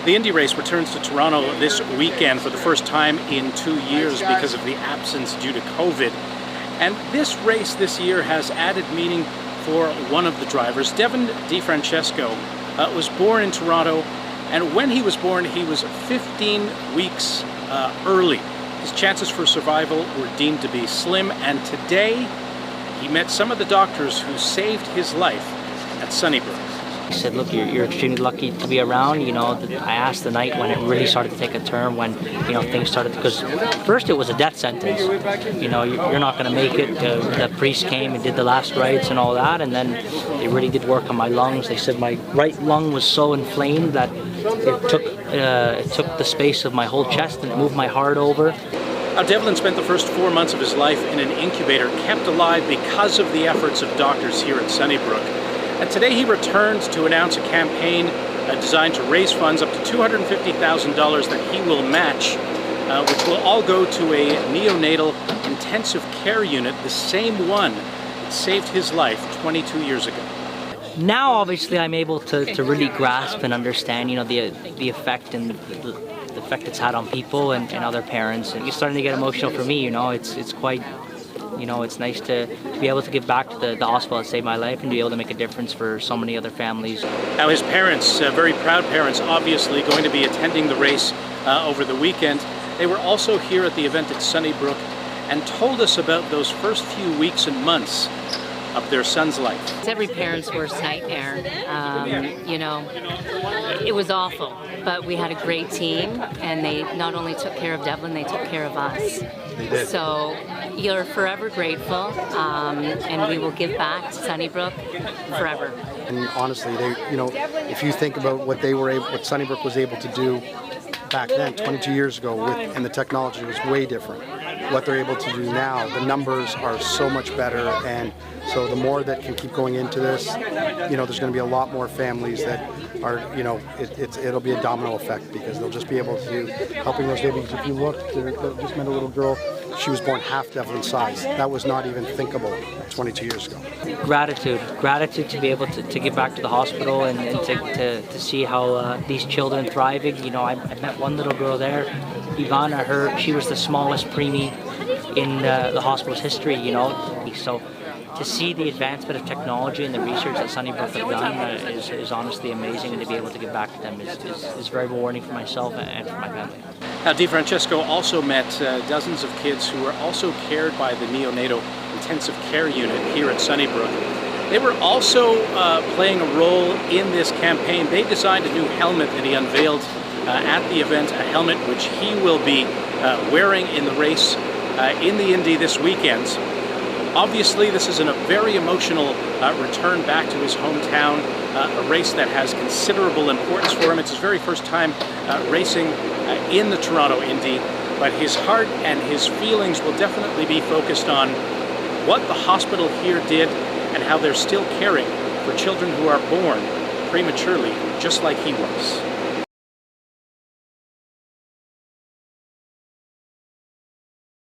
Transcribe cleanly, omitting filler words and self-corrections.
The Indy race returns to Toronto this weekend for the first time in 2 years because of the absence due to COVID. And this race this year has added meaning for one of the drivers. Devlin DeFrancesco was born in Toronto, and when he was born, he was 15 weeks early. His chances for survival were deemed to be slim, and today he met some of the doctors who saved his life at Sunnybrook. He said, look, you're extremely lucky to be around. You know, I asked the night when it really started to take a turn, when, you know, things started, because first it was a death sentence. You know, you're not going to make it. The priest came and did the last rites and all that, and then they really did work on my lungs. They said my right lung was so inflamed that it took the space of my whole chest and moved my heart over. Now, Devlin spent the first 4 months of his life in an incubator, kept alive because of the efforts of doctors here at Sunnybrook. And today he returned to announce a campaign designed to raise funds up to $250,000 that he will match, which will all go to a neonatal intensive care unit, the same one that saved his life 22 years ago. Now, obviously, I'm able to really grasp and understand, you know, the effect and the effect it's had on people and other parents. And it's starting to get emotional for me. You know, it's quite. You know, it's nice to be able to give back to the hospital that saved my life and be able to make a difference for so many other families. Now his parents, very proud parents, obviously going to be attending the race over the weekend. They were also here at the event at Sunnybrook and told us about those first few weeks and months of their son's life. It's every parent's worst nightmare. You know, it was awful, but we had a great team, and they not only took care of Devlin, they took care of us. They did. So you're forever grateful, and we will give back to Sunnybrook forever. And honestly, you know, if you think about what Sunnybrook was able to do back then, 22 years ago, and the technology was way different. What they're able to do now, the numbers are so much better, and so the more that can keep going into this, you know, there's going to be a lot more families that are, you know, it'll be a domino effect, because they'll just be able to helping those babies. If you look, just met a little girl. She was born half Devlin's size. That was not even thinkable 22 years ago. Gratitude to be able to give back to the hospital and to see how these children thriving. You know, I met one little girl there, Ivana. She was the smallest preemie in the hospital's history. You know, so to see the advancement of technology and the research that Sunnybrook have done is honestly amazing, and to be able to give back to them is very rewarding for myself and for my family. Now, DeFrancesco also met dozens of kids who were also cared by the neonatal intensive care unit here at Sunnybrook. They were also playing a role in this campaign. They designed a new helmet that he unveiled at the event, a helmet which he will be wearing in the race in the Indy this weekend. Obviously, this is a very emotional return back to his hometown, a race that has considerable importance for him. It's his very first time racing in the Toronto Indy, but his heart and his feelings will definitely be focused on what the hospital here did and how they're still caring for children who are born prematurely, just like he was.